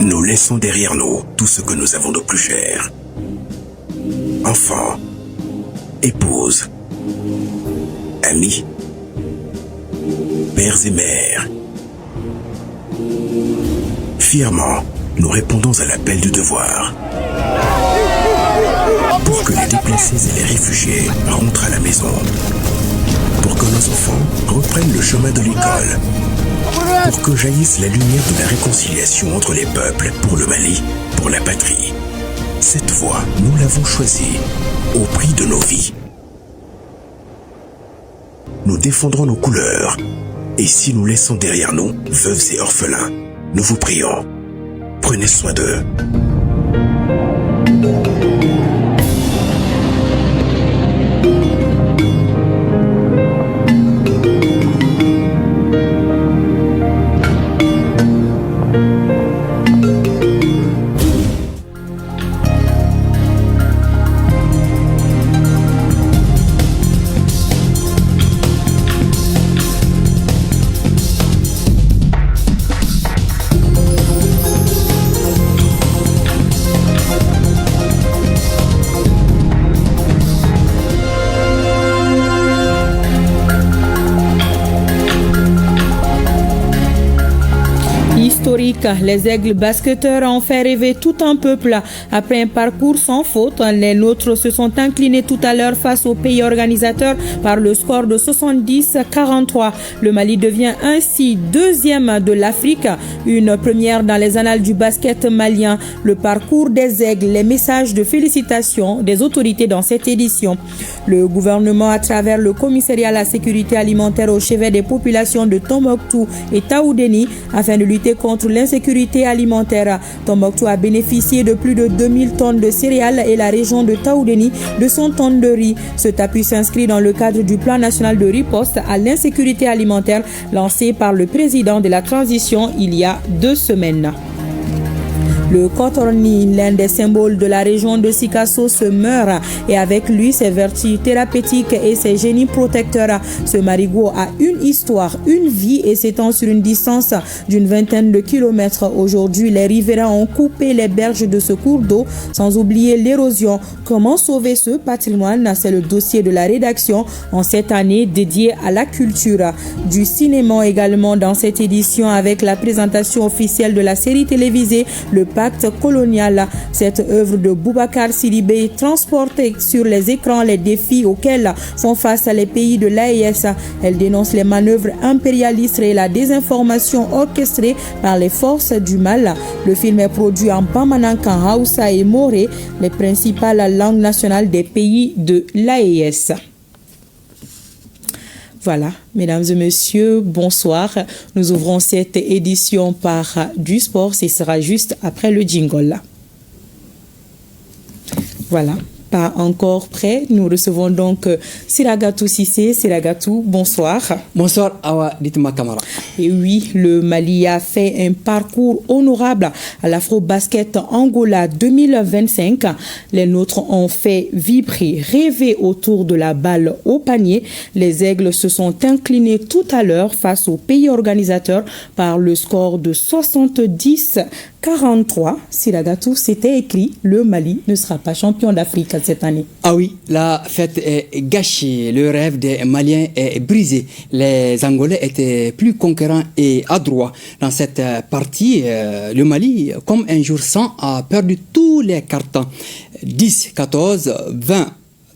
Nous laissons derrière nous tout ce que nous avons de plus cher. Enfants, épouses, amis, pères et mères. Fièrement, nous répondons à l'appel du devoir. Pour que les déplacés et les réfugiés rentrent à la maison. Pour que nos enfants reprennent le chemin de l'école. Pour que jaillisse la lumière de la réconciliation entre les peuples, pour le Mali, pour la patrie. Cette voie, nous l'avons choisie, au prix de nos vies. Nous défendrons nos couleurs. Et si nous laissons derrière nous, veuves et orphelins, nous vous prions, prenez soin d'eux. Les Aigles basketteurs ont fait rêver tout un peuple. Après un parcours sans faute, les nôtres se sont inclinés tout à l'heure face au pays organisateur par le score de 70-43. Le Mali devient ainsi deuxième de l'Afrique, une première dans les annales du basket malien. Le parcours des Aigles, les messages de félicitations des autorités dans cette édition. Le gouvernement, à travers le commissariat à la sécurité alimentaire au chevet des populations de Tombouctou et Taoudéni, afin de lutter contre l'insécurité alimentaire. Tombouctou a bénéficié de plus de 2000 tonnes de céréales et la région de Taoudéni de 100 tonnes de riz. Cet appui s'inscrit dans le cadre du plan national de riposte à l'insécurité alimentaire lancé par le président de la transition il y a 2 semaines. Le cotorni, l'un des symboles de la région de Sikasso, se meurt et avec lui ses vertus thérapeutiques et ses génies protecteurs. Ce marigot a une histoire, une vie et s'étend sur une distance d'une 20aine de kilomètres. Aujourd'hui, les riverains ont coupé les berges de ce cours d'eau, sans oublier l'érosion. Comment sauver ce patrimoine? C'est le dossier de la rédaction en cette année dédiée à la culture. Du cinéma également dans cette édition avec la présentation officielle de la série télévisée Le Pacte colonial. Cette œuvre de Boubacar Sidibé transporte sur les écrans les défis auxquels font face les pays de l'AES. Elle dénonce les manœuvres impérialistes et la désinformation orchestrée par les forces du mal. Le film est produit en Bamanankan, Hausa et Moré, les principales langues nationales des pays de l'AES. Voilà, mesdames et messieurs, bonsoir. Nous ouvrons cette édition par du sport. Ce sera juste après le jingle. Voilà, pas encore prêt. Nous recevons donc Siragatou Sissé. Siragatou, bonsoir. Bonsoir, Awa Ditma Kamara. Et oui, le Mali a fait un parcours honorable à l'Afro-Basket Angola 2025. Les nôtres ont fait vibrer, rêver autour de la balle au panier. Les Aigles se sont inclinés tout à l'heure face au pays organisateur par le score de 70-43. Siragatou, c'était écrit, le Mali ne sera pas champion d'Afrique cette année. Ah oui, la fête est gâchée, le rêve des Maliens est brisé. Les Angolais étaient plus conquérants et adroits. Dans cette partie, le Mali, comme un jour sans, a perdu tous les cartons. 10, 14, 20,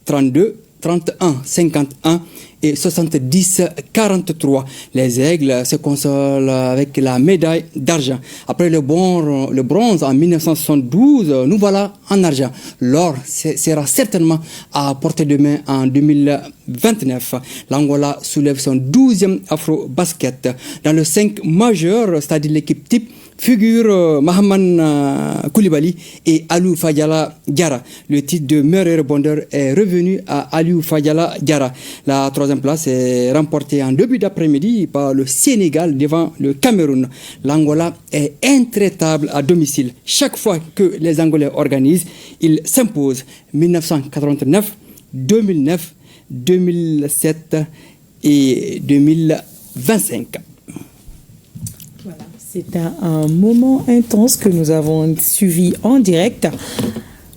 32, 31, 51 et 70-43. Les Aigles se consolent avec la médaille d'argent. Après le bronze en 1972, nous voilà en argent. L'or sera certainement à portée de main en 2029. L'Angola soulève son 12e Afro-Basket. Dans le 5 majeur, c'est-à-dire l'équipe type, figure Mahaman Koulibaly et Aliou Fadiala Diarra. Le titre de meilleur rebondeur est revenu à Aliou Fadiala Diarra. La 3e place est remportée en début d'après-midi par le Sénégal devant le Cameroun. L'Angola est intraitable à domicile. Chaque fois que les Angolais organisent, ils s'imposent. 1989, 2009, 2007 et 2025. Voilà, c'est un moment intense que nous avons suivi en direct.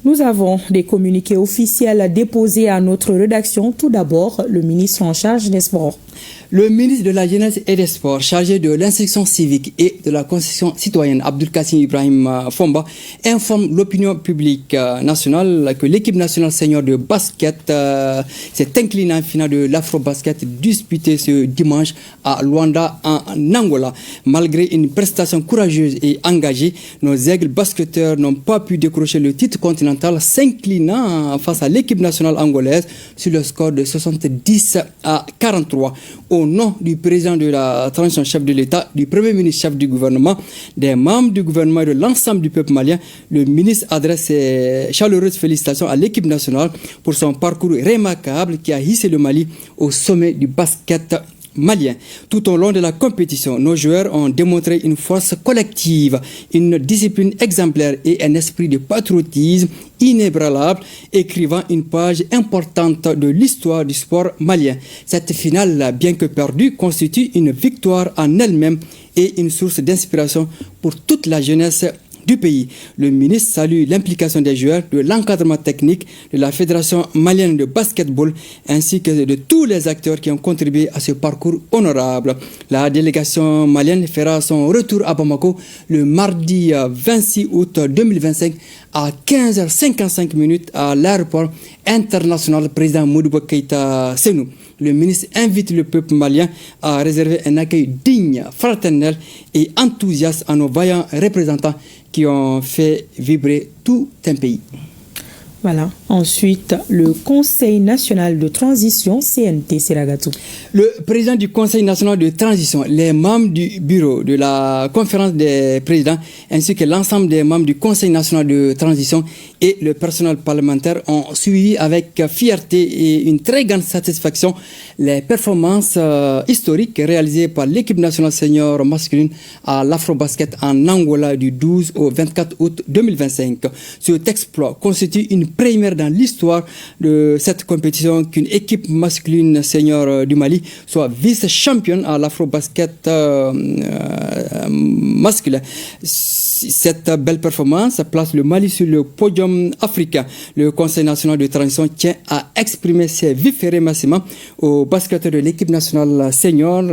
Nous avons des communiqués officiels déposés à notre rédaction. Tout d'abord, le ministre en charge des sports. Le ministre de la Jeunesse et des Sports, chargé de l'instruction civique et de la constitution citoyenne, Abdul Kassim Ibrahim Fomba, informe l'opinion publique nationale que l'équipe nationale senior de basket s'est inclinée en finale de l'Afro-Basket disputée ce dimanche à Luanda, en Angola. Malgré une prestation courageuse et engagée, nos aigles basketteurs n'ont pas pu décrocher le titre continental, s'inclinant face à l'équipe nationale angolaise sur le score de 70-43. Au nom du président de la transition, chef de l'État, du Premier ministre, chef du gouvernement, des membres du gouvernement et de l'ensemble du peuple malien, le ministre adresse ses chaleureuses félicitations à l'équipe nationale pour son parcours remarquable qui a hissé le Mali au sommet du basket malien. Tout au long de la compétition, nos joueurs ont démontré une force collective, une discipline exemplaire et un esprit de patriotisme inébranlable, écrivant une page importante de l'histoire du sport malien. Cette finale, bien que perdue, constitue une victoire en elle-même et une source d'inspiration pour toute la jeunesse du pays. Le ministre salue l'implication des joueurs, de l'encadrement technique, de la Fédération malienne de basketball ainsi que de tous les acteurs qui ont contribué à ce parcours honorable. La délégation malienne fera son retour à Bamako le mardi 26 août 2025 à 15h55 à l'aéroport international président Modibo Keïta Sénou. Le ministre invite le peuple malien à réserver un accueil digne, fraternel et enthousiaste à nos vaillants représentants qui ont fait vibrer tout un pays. Voilà. Ensuite, le Conseil national de transition, CNT, Siragatou. Le président du Conseil national de transition, les membres du bureau de la conférence des présidents, ainsi que l'ensemble des membres du Conseil national de transition et le personnel parlementaire ont suivi avec fierté et une très grande satisfaction les performances historiques réalisées par l'équipe nationale senior masculine à l'Afro-Basket en Angola du 12 au 24 août 2025. Cet exploit constitue une première dans l'histoire de cette compétition qu'une équipe masculine senior du Mali soit vice-championne à l'Afro-Basket masculin. Cette belle performance place le Mali sur le podium africain. Le Conseil national de transition tient à exprimer ses vifs remerciements aux basketteurs de l'équipe nationale senior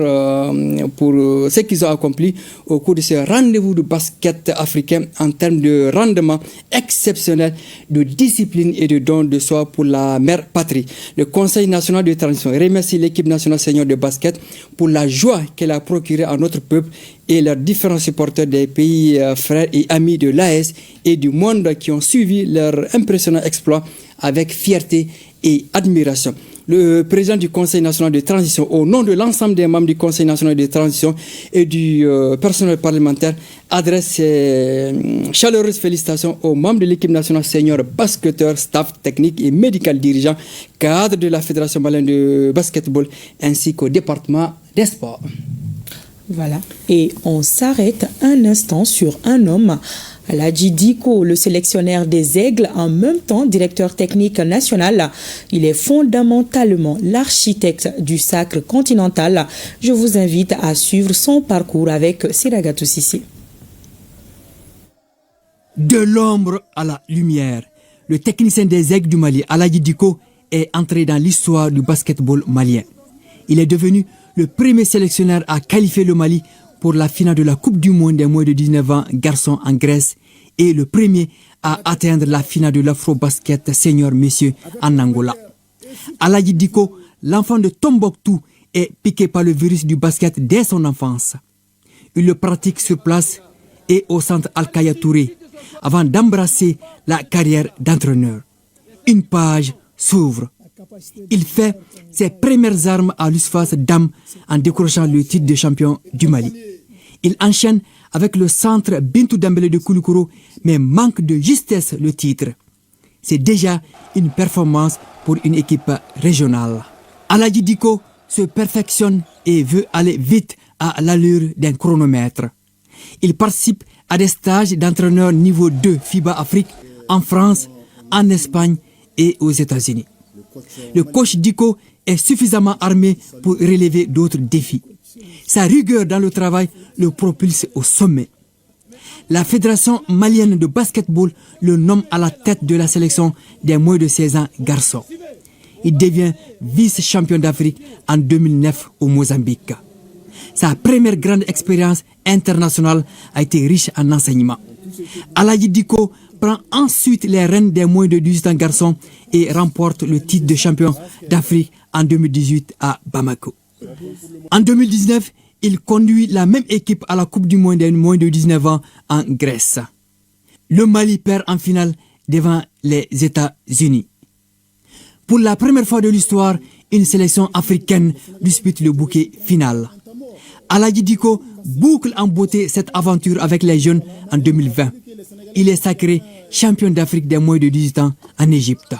pour ce qu'ils ont accompli au cours de ce rendez-vous de basket africain en termes de rendement exceptionnel, de discipline et de don de soi pour la mère patrie. Le Conseil national de transition remercie l'équipe nationale senior de basket pour la joie qu'elle a procurée à notre peuple et leurs différents supporters des pays frères et amis de l'AES et du monde qui ont suivi leur impressionnant exploit avec fierté et admiration. Le président du Conseil national de transition, au nom de l'ensemble des membres du Conseil national de transition et du personnel parlementaire, adresse ses chaleureuses félicitations aux membres de l'équipe nationale senior basketteurs, staff technique et médical dirigeants, cadres de la Fédération malienne de basketball ainsi qu'au département des sports. Voilà. Et on s'arrête un instant sur un homme, Aladji Diko, le sélectionneur des Aigles, en même temps directeur technique national. Il est fondamentalement l'architecte du sacre continental. Je vous invite à suivre son parcours avec Siragatou Sissi. De l'ombre à la lumière, le technicien des Aigles du Mali, Aladji Diko, est entré dans l'histoire du basketball malien. Il est devenu le premier sélectionneur à qualifier le Mali pour la finale de la Coupe du Monde des moins de 19 ans garçons en Grèce et le premier à atteindre la finale de l'Afro-Basket senior messieurs en Angola. Aladji Diko, l'enfant de Tombouctou, est piqué par le virus du basket dès son enfance. Il le pratique sur place et au centre Al-Kaya Touré avant d'embrasser la carrière d'entraîneur. Une page s'ouvre. Il fait ses premières armes à l'USFAS Dam en décrochant le titre de champion du Mali. Il enchaîne avec le centre Bintou Dembélé de Koulikoro, mais manque de justesse le titre. C'est déjà une performance pour une équipe régionale. Aladji Diko se perfectionne et veut aller vite à l'allure d'un chronomètre. Il participe à des stages d'entraîneur niveau 2 FIBA Afrique en France, en Espagne et aux États-Unis. Le coach Diko est suffisamment armé pour relever d'autres défis. Sa rigueur dans le travail le propulse au sommet. La Fédération malienne de basketball le nomme à la tête de la sélection des moins de 16 ans garçons. Il devient vice-champion d'Afrique en 2009 au Mozambique. Sa première grande expérience internationale a été riche en enseignement. Aladji Dicko prend ensuite les rênes des moins de 18 ans garçons et remporte le titre de champion d'Afrique en 2018 à Bamako. En 2019, il conduit la même équipe à la Coupe du Monde des moins de 19 ans en Grèce. Le Mali perd en finale devant les États-Unis. Pour la première fois de l'histoire, une sélection africaine dispute le bouquet final. Aladji Dicko boucle en beauté cette aventure avec les jeunes en 2020. Il est sacré champion d'Afrique des moins de 18 ans en Égypte.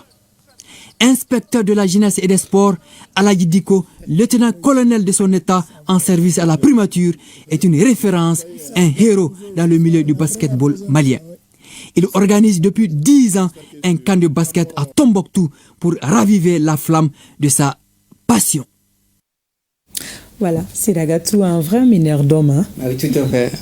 Inspecteur de la jeunesse et des sports, Aladji Dicko, lieutenant-colonel de son état en service à la primature, est une référence, un héros dans le milieu du basketball malien. Il organise depuis 10 ans un camp de basket à Tombouctou pour raviver la flamme de sa passion. Voilà, Siragatou, un vrai mineur d'homme. Hein? Oui, tout à fait.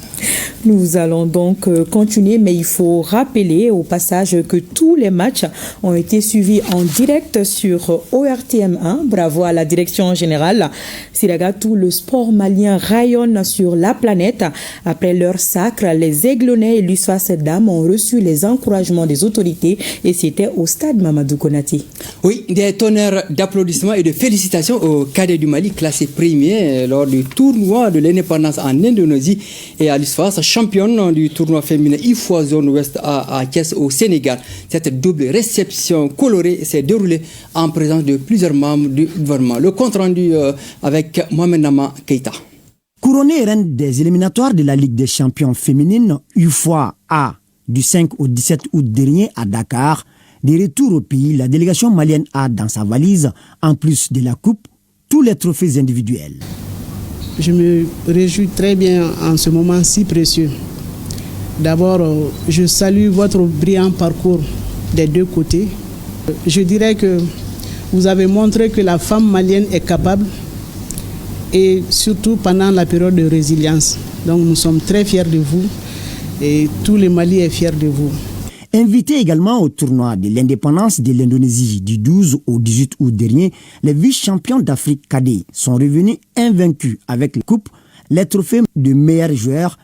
Nous allons donc continuer, mais il faut rappeler au passage que tous les matchs ont été suivis en direct sur ORTM1. Bravo à la direction générale. Siragatou, le sport malien rayonne sur la planète. Après leur sacre, les Aiglonnais et l'USFAS Dames ont reçu les encouragements des autorités et c'était au stade Mamadou Konati. Oui, des tonnerres d'applaudissements et de félicitations aux cadets du Mali classés premiers lors du tournoi de l'indépendance en Indonésie et à l'USFAS, championne du tournoi féminin IFOA Zone Ouest à Thiès au Sénégal. Cette double réception colorée s'est déroulée en présence de plusieurs membres du gouvernement. Le compte rendu avec Mohamed Nama Keita. Couronnée reine des éliminatoires de la Ligue des champions féminines UFOA A du 5 au 17 août dernier à Dakar, de retour au pays, la délégation malienne a dans sa valise, en plus de la coupe, tous les trophées individuels. Je me réjouis très bien en ce moment si précieux. D'abord, je salue votre brillant parcours des deux côtés. Je dirais que vous avez montré que la femme malienne est capable et surtout pendant la période de résilience. Donc nous sommes très fiers de vous et tout le Mali est fier de vous. Invités également au tournoi de l'indépendance de l'Indonésie du 12 au 18 août dernier, les vice-champions d'Afrique cadets sont revenus invaincus avec la coupe, les trophées de meilleurs joueurs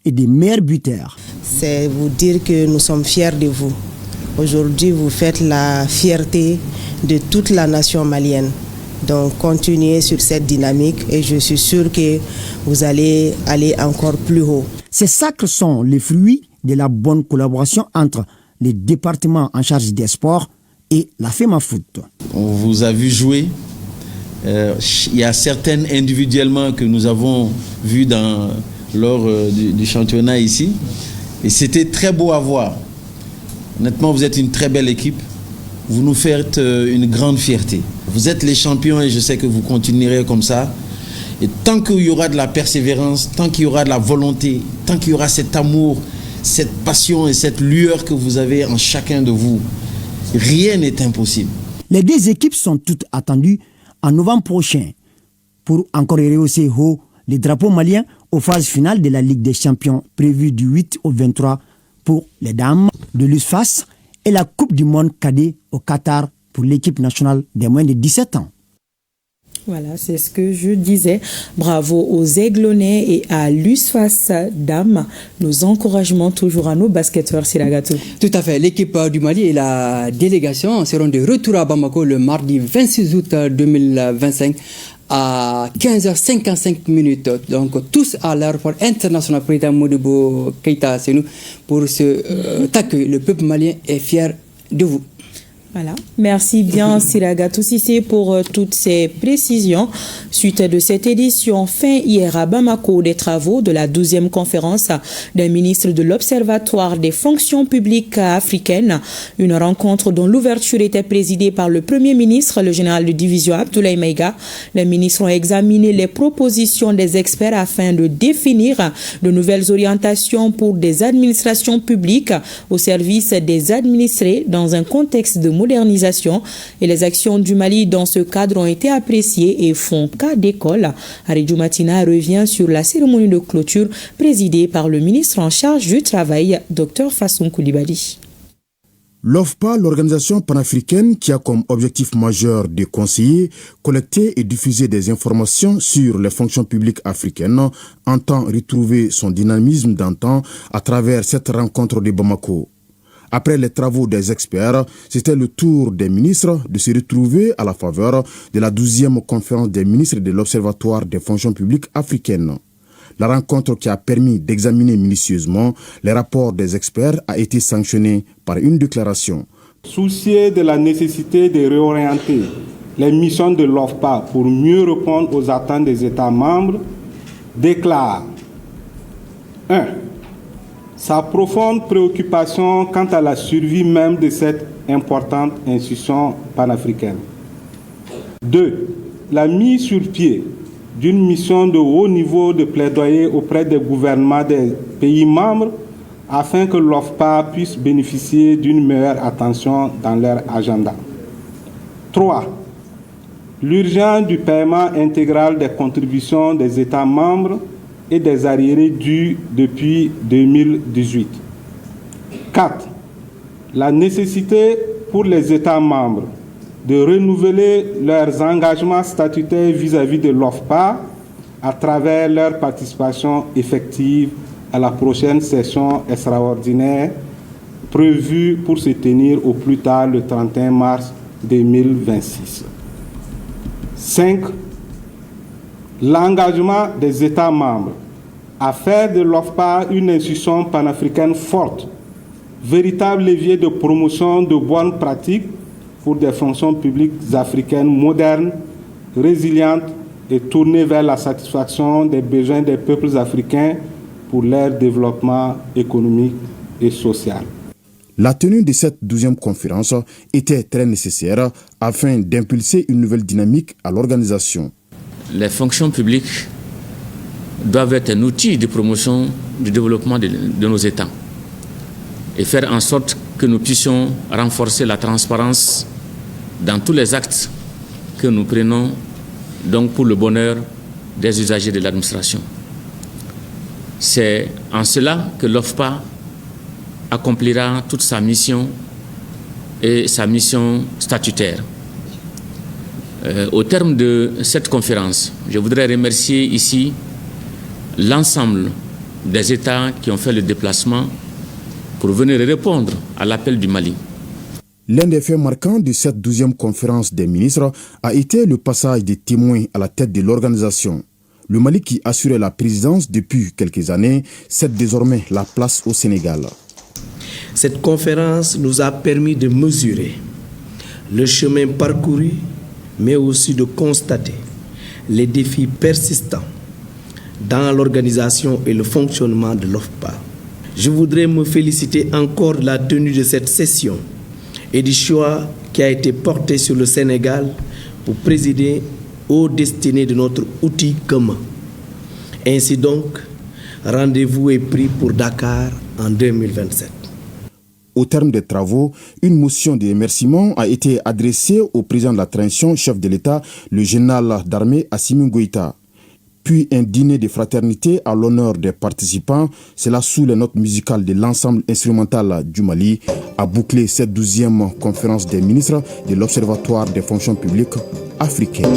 et des meilleurs buteurs. C'est vous dire que nous sommes fiers de vous. Aujourd'hui, vous faites la fierté de toute la nation malienne. Donc, continuez sur cette dynamique et je suis sûr que vous allez aller encore plus haut. Ces sacres sont les fruits de la bonne collaboration entre les départements en charge des sports et la FEMAFOOT. On vous a vu jouer. Il y a certaines individuellement que nous avons vues lors du championnat ici. Et c'était très beau à voir. Honnêtement, vous êtes une très belle équipe. Vous nous faites une grande fierté. Vous êtes les champions et je sais que vous continuerez comme ça. Et tant qu'il y aura de la persévérance, tant qu'il y aura de la volonté, tant qu'il y aura cet amour, cette passion et cette lueur que vous avez en chacun de vous, rien n'est impossible. Les deux équipes sont toutes attendues en novembre prochain pour encore rehausser haut les drapeaux maliens aux phases finales de la Ligue des champions prévue du 8 au 23 pour les dames de l'USFAS et la Coupe du monde cadet au Qatar pour l'équipe nationale des moins de 17 ans. Voilà, c'est ce que je disais. Bravo aux Aiglonnais et à l'USFAS Dames. Nos encouragements toujours à nos basketteurs, Siragatou. Tout à fait. L'équipe du Mali et la délégation seront de retour à Bamako le mardi 26 août 2025 à 15h55. Donc, tous à l'aéroport international président Modibo Keïta Sénou pour ce accueil. Le peuple malien est fier de vous. Voilà. Merci bien Siragatou Cissé pour toutes ces précisions. Suite de cette édition, fin hier à Bamako des travaux de la 12e conférence des ministres de l'Observatoire des fonctions publiques africaines. Une rencontre dont l'ouverture était présidée par le Premier ministre, le général de division Abdoulaye Maïga. Les ministres ont examiné les propositions des experts afin de définir de nouvelles orientations pour des administrations publiques au service des administrés dans un contexte de modernisation et les actions du Mali dans ce cadre ont été appréciées et font cas d'école. Aridou Matina revient sur la cérémonie de clôture présidée par le ministre en charge du Travail, Dr Fassoum Koulibaly. L'OFPA, l'organisation panafricaine qui a comme objectif majeur de conseiller, collecter et diffuser des informations sur les fonctions publiques africaines, entend retrouver son dynamisme d'antan à travers cette rencontre de Bamako. Après les travaux des experts, c'était le tour des ministres de se retrouver à la faveur de la 12e conférence des ministres de l'Observatoire des fonctions publiques africaines. La rencontre qui a permis d'examiner minutieusement les rapports des experts a été sanctionnée par une déclaration. Soucieux de la nécessité de réorienter les missions de l'OFPA pour mieux répondre aux attentes des États membres, déclare 1. Sa profonde préoccupation quant à la survie même de cette importante institution panafricaine. 2. La mise sur pied d'une mission de haut niveau de plaidoyer auprès des gouvernements des pays membres afin que l'OFPA puisse bénéficier d'une meilleure attention dans leur agenda. 3. L'urgence du paiement intégral des contributions des États membres et des arriérés dus depuis 2018. 4. La nécessité pour les États membres de renouveler leurs engagements statutaires vis-à-vis de l'OFPA à travers leur participation effective à la prochaine session extraordinaire prévue pour se tenir au plus tard le 31 mars 2026. 5. L'engagement des États membres à faire de l'OFPA une institution panafricaine forte, véritable levier de promotion de bonnes pratiques pour des fonctions publiques africaines modernes, résilientes et tournées vers la satisfaction des besoins des peuples africains pour leur développement économique et social. La tenue de cette 12e conférence était très nécessaire afin d'impulser une nouvelle dynamique à l'organisation. Les fonctions publiques doivent être un outil de promotion du développement de nos États et faire en sorte que nous puissions renforcer la transparence dans tous les actes que nous prenons donc pour le bonheur des usagers de l'administration. C'est en cela que l'OFPA accomplira toute sa mission et sa mission statutaire. Au terme de cette conférence, je voudrais remercier ici l'ensemble des États qui ont fait le déplacement pour venir répondre à l'appel du Mali. L'un des faits marquants de cette 12e conférence des ministres a été le passage des témoins à la tête de l'organisation. Le Mali, qui assurait la présidence depuis quelques années, cède désormais la place au Sénégal. Cette conférence nous a permis de mesurer le chemin parcouru, mais aussi de constater les défis persistants dans l'organisation et le fonctionnement de l'OFPA. Je voudrais me féliciter encore de la tenue de cette session et du choix qui a été porté sur le Sénégal pour présider aux destinées de notre outil commun. Ainsi donc, rendez-vous est pris pour Dakar en 2027. Au terme des travaux, une motion de remerciement a été adressée au président de la transition, chef de l'État, le général d'armée Assimi Goïta. Puis un dîner de fraternité à l'honneur des participants, cela sous les notes musicales de l'ensemble instrumental du Mali, a bouclé cette 12e conférence des ministres de l'Observatoire des fonctions publiques africaines.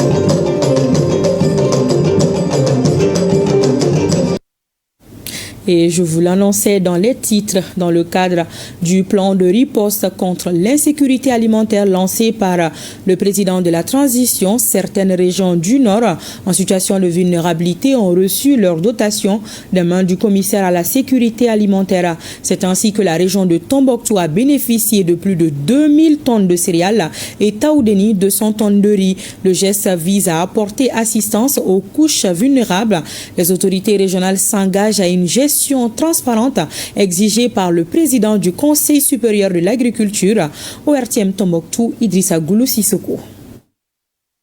Et je vous l'annonçais dans les titres, dans le cadre du plan de riposte contre l'insécurité alimentaire lancé par le président de la transition, certaines régions du Nord en situation de vulnérabilité ont reçu leur dotation des mains du commissaire à la sécurité alimentaire. C'est ainsi que la région de Tombouctou a bénéficié de plus de 2000 tonnes de céréales et Taoudeni 200 tonnes de riz. Le geste vise à apporter assistance aux couches vulnérables. Les autorités régionales s'engagent à une gestion transparente exigée par le président du Conseil supérieur de l'agriculture, ORTM Tombouctou, Idrissa Goulou Sissoko.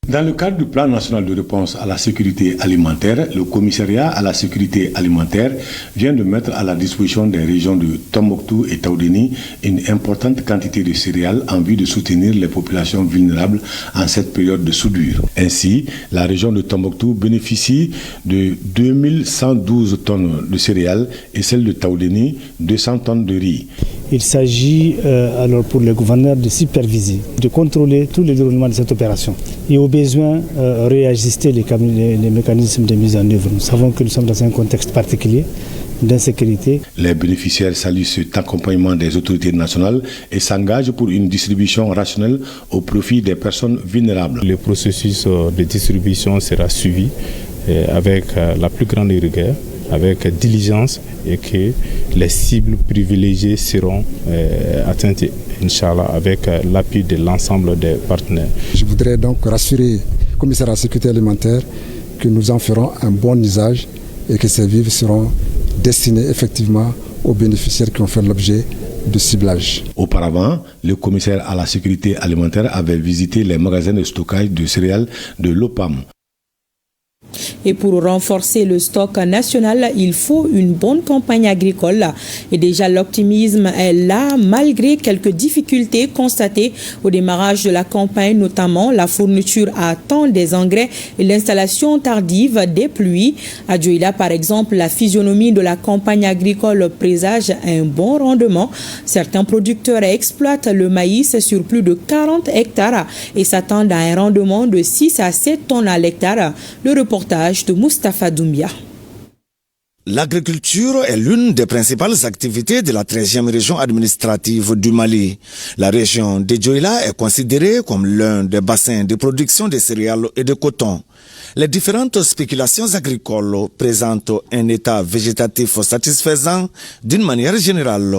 Dans le cadre du plan national de réponse à la sécurité alimentaire, le commissariat à la sécurité alimentaire vient de mettre à la disposition des régions de Tombouctou et Taoudéni une importante quantité de céréales en vue de soutenir les populations vulnérables en cette période de soudure. Ainsi, la région de Tombouctou bénéficie de 2112 tonnes de céréales et celle de Taoudéni 200 tonnes de riz. Il s'agit alors pour le gouverneur de superviser, de contrôler tout le déroulement de cette opération et au besoin réajuster les mécanismes de mise en œuvre. Nous savons que nous sommes dans un contexte particulier d'insécurité. Les bénéficiaires saluent cet accompagnement des autorités nationales et s'engagent pour une distribution rationnelle au profit des personnes vulnérables. Le processus de distribution sera suivi avec la plus grande rigueur, avec diligence, et que les cibles privilégiées seront atteintes, Inch'Allah, avec l'appui de l'ensemble des partenaires. Je voudrais donc rassurer le commissaire à la sécurité alimentaire que nous en ferons un bon usage et que ces vivres seront destinés effectivement aux bénéficiaires qui ont fait l'objet de ciblage. Auparavant, le commissaire à la sécurité alimentaire avait visité les magasins de stockage de céréales de l'OPAM. Et pour renforcer le stock national, il faut une bonne campagne agricole. Et déjà, l'optimisme est là, malgré quelques difficultés constatées au démarrage de la campagne, notamment la fourniture à temps des engrais et l'installation tardive des pluies. À Dioïla, par exemple, la physionomie de la campagne agricole présage un bon rendement. Certains producteurs exploitent le maïs sur plus de 40 hectares et s'attendent à un rendement de 6 à 7 tonnes à l'hectare. Le reportage de Moustapha Doumbia. L'agriculture est l'une des principales activités de la 13e région administrative du Mali. La région de Dioïla est considérée comme l'un des bassins de production de céréales et de coton. Les différentes spéculations agricoles présentent un état végétatif satisfaisant d'une manière générale,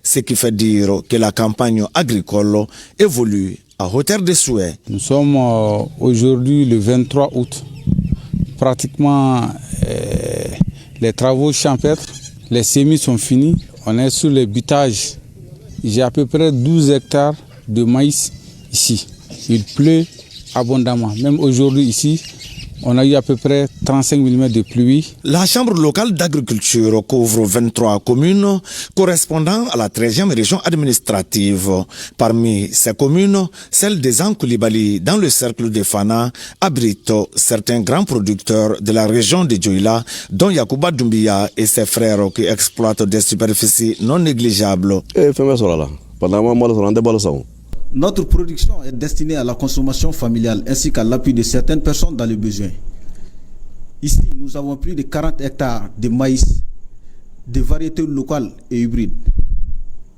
ce qui fait dire que la campagne agricole évolue à hauteur de souhait. Nous sommes aujourd'hui le 23 août. Pratiquement les travaux champêtres, les semis sont finis. On est sur le butage. J'ai à peu près 12 hectares de maïs ici. Il pleut abondamment. Même aujourd'hui ici, on a eu à peu près 35 mm de pluie. La Chambre locale d'agriculture couvre 23 communes correspondant à la 13e région administrative. Parmi ces communes, celle des Ankoulibaly, dans le cercle de Fana, abrite certains grands producteurs de la région de Dioïla, dont Yacouba Doumbia et ses frères qui exploitent des superficies non négligeables. Notre production est destinée à la consommation familiale ainsi qu'à l'appui de certaines personnes dans le besoin. Ici, nous avons plus de 40 hectares de maïs, de variétés locales et hybrides.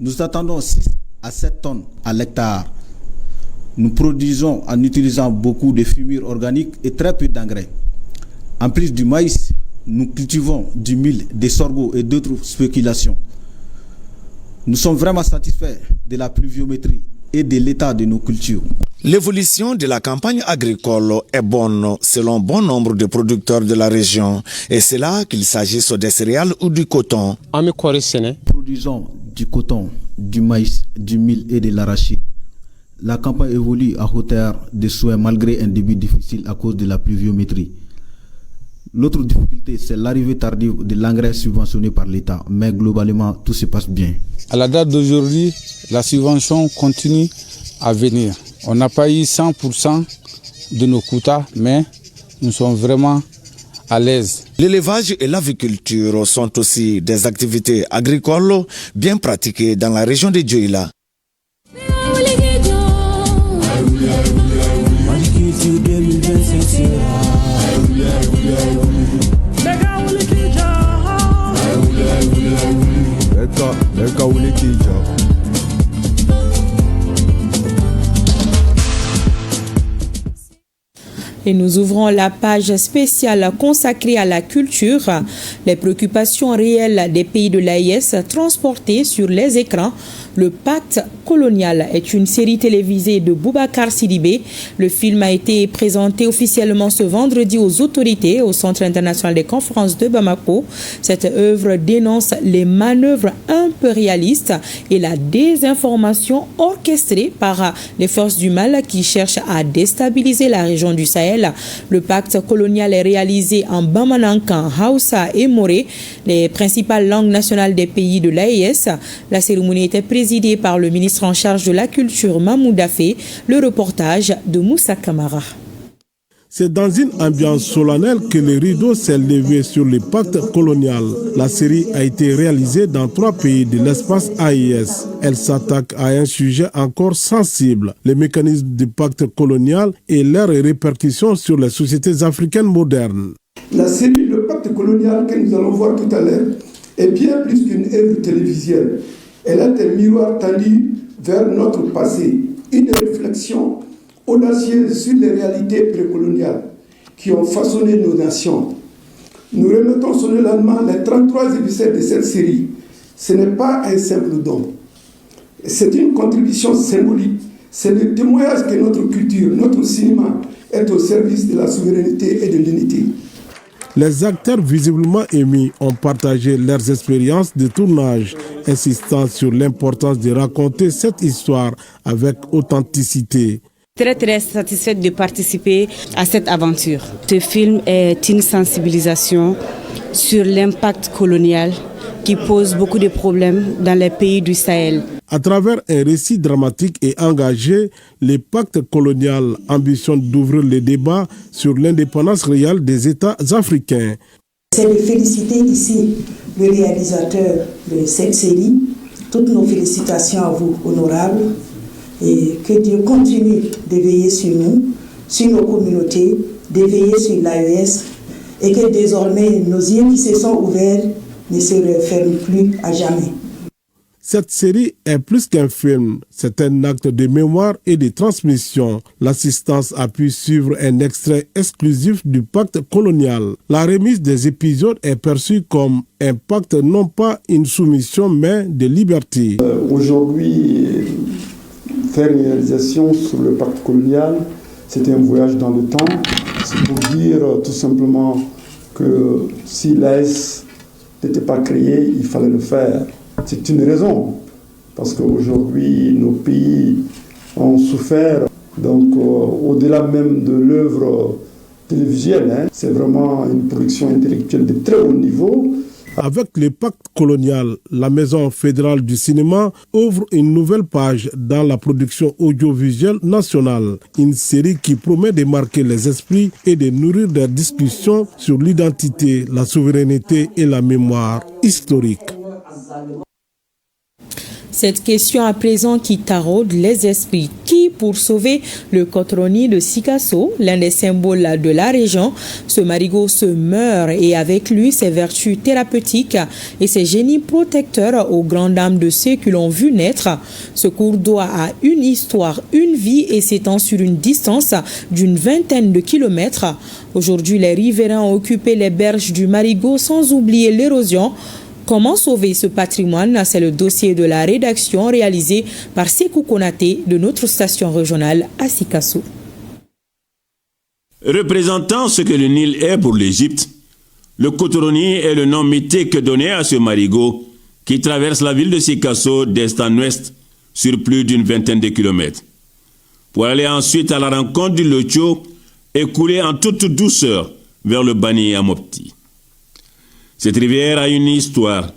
Nous attendons 6 à 7 tonnes à l'hectare. Nous produisons en utilisant beaucoup de fumures organiques et très peu d'engrais. En plus du maïs, nous cultivons du mil, des sorgho et d'autres spéculations. Nous sommes vraiment satisfaits de la pluviométrie et de l'état de nos cultures. L'évolution de la campagne agricole est bonne selon bon nombre de producteurs de la région, et c'est là qu'il s'agisse des céréales ou du coton. Nous produisons du coton, du maïs, du mil et de l'arachide. La campagne évolue à hauteur de souhait malgré un début difficile à cause de la pluviométrie. L'autre difficulté, c'est l'arrivée tardive de l'engrais subventionné par l'État, mais globalement, tout se passe bien. À la date d'aujourd'hui, la subvention continue à venir. On n'a pas eu 100% de nos quotas, mais nous sommes vraiment à l'aise. L'élevage et l'aviculture sont aussi des activités agricoles bien pratiquées dans la région de Dioïla. Et nous ouvrons la page spéciale consacrée à la culture. Les préoccupations réelles des pays de l'AES transportées sur les écrans. Le pacte colonial est une série télévisée de Boubacar Sidibé. Le film a été présenté officiellement ce vendredi aux autorités au Centre international des conférences de Bamako. Cette œuvre dénonce les manœuvres impérialistes et la désinformation orchestrée par les forces du mal qui cherchent à déstabiliser la région du Sahel. Le pacte colonial est réalisé en Bamanankan, Hausa et Moré, les principales langues nationales des pays de l'AES. La cérémonie était présidée par le ministre en charge de la culture, Mahmoud Afé. Le reportage de Moussa Kamara. C'est dans une ambiance solennelle que le rideau s'est levé sur le pacte colonial. La série a été réalisée dans 3 pays de l'espace AES. Elle s'attaque à un sujet encore sensible, les mécanismes du pacte colonial et leurs répercussions sur les sociétés africaines modernes. La série Le pacte colonial que nous allons voir tout à l'heure est bien plus qu'une œuvre télévisuelle. Elle est un miroir tendu vers notre passé, une réflexion audacieuse sur les réalités précoloniales qui ont façonné nos nations. Nous remettons solennellement les 33 épisodes de cette série. Ce n'est pas un simple don. C'est une contribution symbolique. C'est le témoignage que notre culture, notre cinéma est au service de la souveraineté et de l'unité. Les acteurs visiblement émis ont partagé leurs expériences de tournage, insistant sur l'importance de raconter cette histoire avec authenticité. Très satisfaite de participer à cette aventure. Ce film est une sensibilisation sur l'impact colonial qui pose beaucoup de problèmes dans les pays du Sahel. À travers un récit dramatique et engagé, le pacte colonial ambitionne d'ouvrir le débat sur l'indépendance réelle des États africains. C'est de féliciter ici le réalisateur de cette série. Toutes nos félicitations à vous, honorables, et que Dieu continue de veiller sur nous, sur nos communautés, de veiller sur l'AES, et que désormais nos yeux qui se sont ouverts ne se referment plus à jamais. Cette série est plus qu'un film, c'est un acte de mémoire et de transmission. L'assistance a pu suivre un extrait exclusif du pacte colonial. La remise des épisodes est perçue comme un pacte, non pas une soumission, mais de liberté. Aujourd'hui, faire une réalisation sur le pacte colonial, c'était un voyage dans le temps. C'est pour dire tout simplement que si l'AES n'était pas créé, il fallait le faire. C'est une raison, parce qu'aujourd'hui, nos pays ont souffert. Donc, au-delà même de l'œuvre télévisuelle, c'est vraiment une production intellectuelle de très haut niveau. Avec le pacte colonial, la Maison fédérale du cinéma ouvre une nouvelle page dans la production audiovisuelle nationale. Une série qui promet de marquer les esprits et de nourrir des discussions sur l'identité, la souveraineté et la mémoire historique. Cette question à présent qui taraude les esprits. Qui, pour sauver le cotroni de Sikasso, l'un des symboles de la région, ce marigot se meurt et avec lui ses vertus thérapeutiques et ses génies protecteurs aux grandes dames de ceux qui l'ont vu naître. Ce cours d'eau a une histoire, une vie et s'étend sur une distance d'une 20aine de kilomètres. Aujourd'hui, les riverains ont occupé les berges du marigot sans oublier l'érosion. Comment sauver ce patrimoine? C'est le dossier de la rédaction réalisé par Sékou Konaté de notre station régionale à Sikasso. Représentant ce que le Nil est pour l'Égypte, le Cotoroni est le nom mythique donné à ce marigot qui traverse la ville de Sikasso d'est en ouest sur plus d'une 20aine de kilomètres, pour aller ensuite à la rencontre du Lotio et couler en toute douceur vers le Bani à Mopti. Cette rivière a une histoire.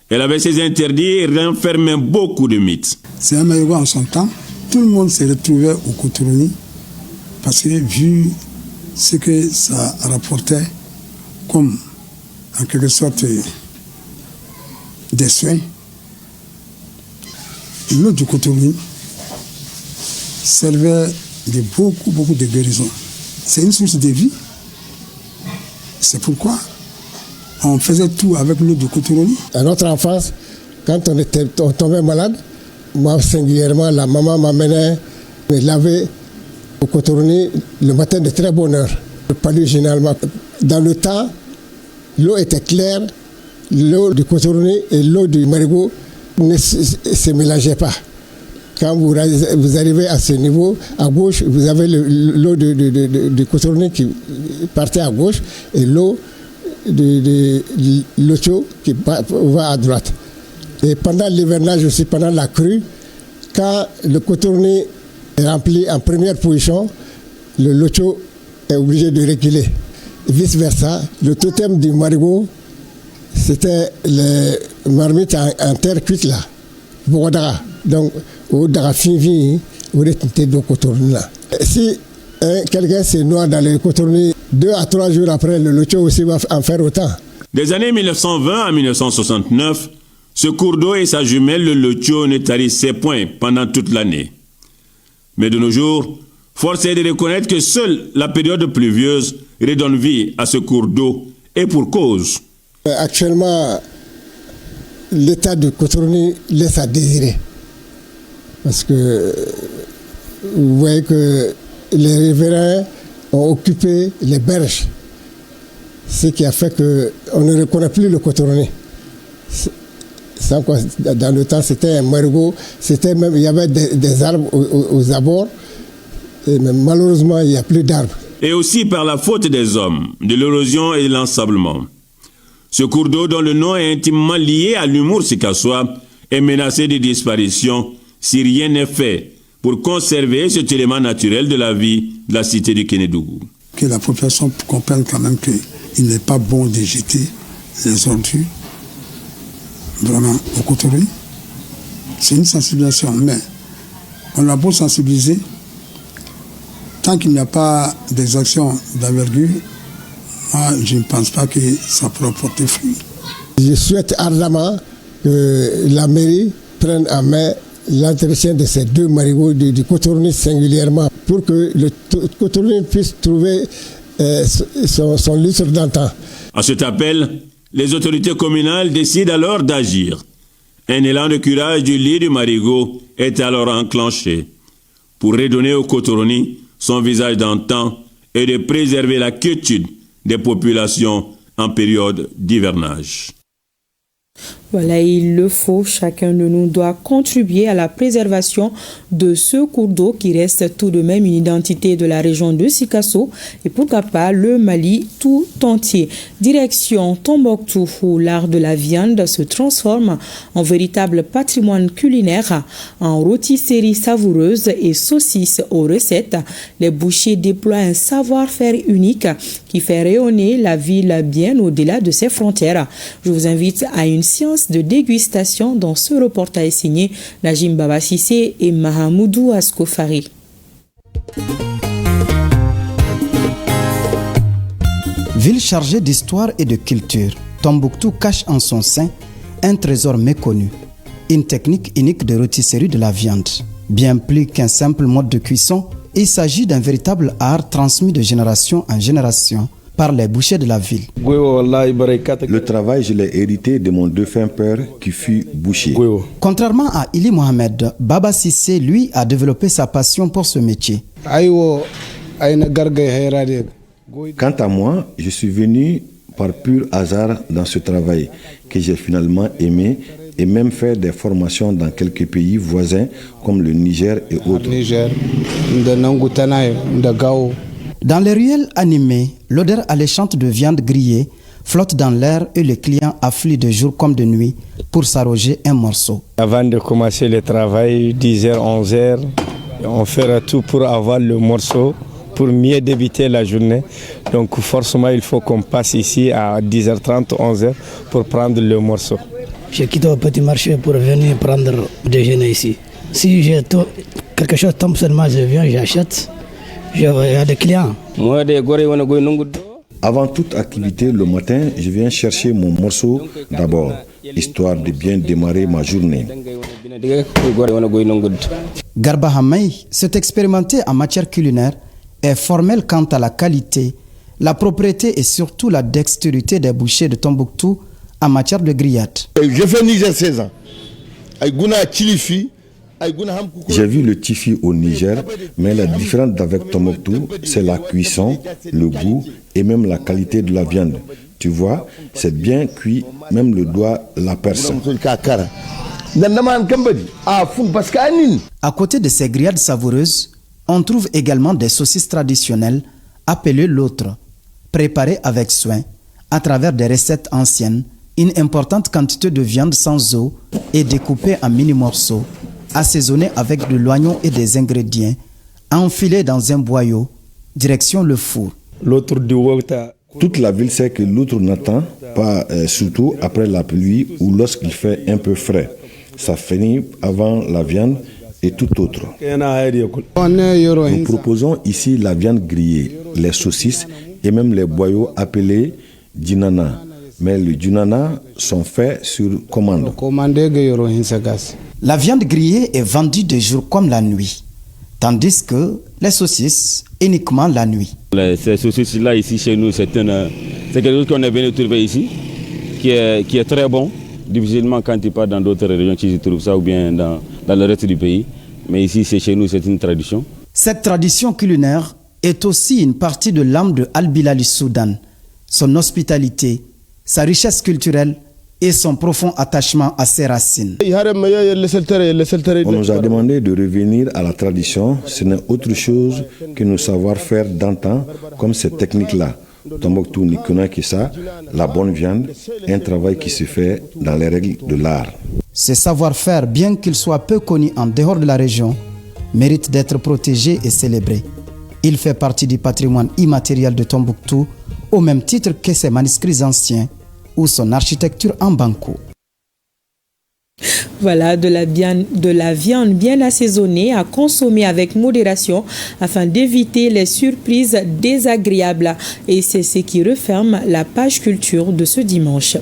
Elle avait ses interdits et renfermait beaucoup de mythes. C'est un marigot en son temps. Tout le monde s'est retrouvé au Cotoroni parce que vu ce que ça rapportait comme en quelque sorte des soins, l'eau du Cotoroni servait de beaucoup de guérison. C'est une source de vie. C'est pourquoi on faisait tout avec l'eau du Cotoroni. À notre enfance, quand on tombait malade, moi singulièrement, la maman m'amenait me laver Au Cotorouní, le matin de très bonne heure. Le palais généralement. Dans le temps, l'eau était claire, l'eau du Cotorouní et l'eau du Marigot ne se mélangeaient pas. Quand vous arrivez à ce niveau, à gauche, vous avez l'eau du Cotorouní qui partait à gauche et l'eau de l'Ocho qui va à droite. Et pendant l'hivernage aussi, pendant la crue, quand le Cotorouní est rempli en première position, le Locho est obligé de reculer. Vice-versa, le totem du Marigot, c'était les marmites en terre cuite là, Bogodara. Donc, au Darafinvi, au rétité de Cotorouní là. Si quelqu'un se noie dans le Cotorouní, 2 à 3 jours après, le Locho aussi va en faire autant. Des années 1920 à 1969, ce cours d'eau et sa jumelle, le Locho, ne tarissaient point pendant toute l'année. Mais de nos jours, force est de reconnaître que seule la période pluvieuse redonne vie à ce cours d'eau, et pour cause. Actuellement, l'état de Cotorouní laisse à désirer. Parce que vous voyez que les riverains ont occupé les berges, ce qui a fait qu'on ne reconnaît plus le Cotorouní. Dans le temps, c'était un marigot, il y avait des arbres aux abords, mais malheureusement, il n'y a plus d'arbres. Et aussi par la faute des hommes, de l'érosion et de l'ensablement. Ce cours d'eau, dont le nom est intimement lié à l'humour sikassois, est menacé de disparition si rien n'est fait pour conserver cet élément naturel de la vie de la cité du Kénédougou. Que la population comprenne quand même qu'il n'est pas bon de jeter les ordures vraiment au Cotorouní. C'est une sensibilisation, mais on a beau sensibiliser, tant qu'il n'y a pas des actions d'envergure, moi je ne pense pas que ça pourra porter fruit. Je souhaite ardemment que la mairie prenne en main l'entretien de ces 2 marigots du Cotorouní singulièrement pour que le Cotorouní puisse trouver son lustre d'antan. À cet appel, les autorités communales décident alors d'agir. Un élan de curage du lit du marigot est alors enclenché pour redonner au Cotorouní son visage d'antan et de préserver la quiétude des populations en période d'hivernage. Voilà, il le faut. Chacun de nous doit contribuer à la préservation de ce cours d'eau qui reste tout de même une identité de la région de Sikasso et pourquoi pas le Mali tout entier. Direction Tombouctou où l'art de la viande se transforme en véritable patrimoine culinaire, en rôtisserie savoureuse et saucisses aux recettes. Les bouchers déploient un savoir-faire unique qui fait rayonner la ville bien au-delà de ses frontières. Je vous invite à une séance de dégustation dans ce reportage signé Najim Baba Sissé et Mahamoudou Askofari. Ville chargée d'histoire et de culture, Tombouctou cache en son sein un trésor méconnu, une technique unique de rôtisserie de la viande. Bien plus qu'un simple mode de cuisson, il s'agit d'un véritable art transmis de génération en génération par les bouchers de la ville. Le travail, je l'ai hérité de mon défunt père qui fut boucher. Contrairement à Ili Mohamed, Baba Sissé, lui, a développé sa passion pour ce métier. Quant à moi, je suis venu par pur hasard dans ce travail que j'ai finalement aimé et même fait des formations dans quelques pays voisins comme le Niger et autres. Dans les ruelles animées, l'odeur alléchante de viande grillée flotte dans l'air et les clients affluent de jour comme de nuit pour s'arroger un morceau. Avant de commencer le travail, 10h, 11h, on fera tout pour avoir le morceau, pour mieux débuter la journée. Donc forcément, il faut qu'on passe ici à 10h30, 11h pour prendre le morceau. Je quitte au petit marché pour venir prendre le déjeuner ici. Si quelque chose tombe seulement, je viens, j'achète. Il y a des clients. Avant toute activité, le matin, je viens chercher mon morceau d'abord, histoire de bien démarrer ma journée. Garba Hamay, s'est expérimenté en matière culinaire, est formel quant à la qualité, la propreté et surtout la dextérité des bouchers de Tombouctou en matière de grillade. Je fais Niger 16 ans. Avec Gouna Chilifi, J'ai vu le tifi au Niger, mais la différence avec Tombouctou, c'est la cuisson, le goût et même la qualité de la viande. Tu vois, c'est bien cuit, même le doigt la perce. À côté de ces grillades savoureuses, on trouve également des saucisses traditionnelles appelées l'autre, préparées avec soin à travers des recettes anciennes, une importante quantité de viande sans eau et découpée en mini-morceaux, assaisonnée avec de l'oignon et des ingrédients, enfilés dans un boyau, direction le four. Toute la ville sait que l'outre n'attend pas, surtout après la pluie ou lorsqu'il fait un peu frais. Ça finit avant la viande et tout autre. Nous proposons ici la viande grillée, les saucisses et même les boyaux appelés djinana. Mais les djinana sont faits sur commande. La viande grillée est vendue de jour comme la nuit, tandis que les saucisses uniquement la nuit. Ces saucisses-là ici chez nous, c'est quelque chose qu'on est venu trouver ici, qui est très bon. Difficilement quand tu pars dans d'autres régions, tu trouves ça ou bien dans le reste du pays. Mais ici, c'est chez nous, c'est une tradition. Cette tradition culinaire est aussi une partie de l'âme de Al-Bilal Soudan. Son hospitalité, sa richesse culturelle et son profond attachement à ses racines. On nous a demandé de revenir à la tradition. Ce n'est autre chose que nos savoir-faire d'antan, comme cette technique-là. Tombouctou n'y connaît que ça, la bonne viande, un travail qui se fait dans les règles de l'art. Ce savoir-faire, bien qu'il soit peu connu en dehors de la région, mérite d'être protégé et célébré. Il fait partie du patrimoine immatériel de Tombouctou, au même titre que ses manuscrits anciens ou son architecture en banco. Voilà, de la viande bien assaisonnée à consommer avec modération afin d'éviter les surprises désagréables. Et c'est ce qui referme la page culture de ce dimanche.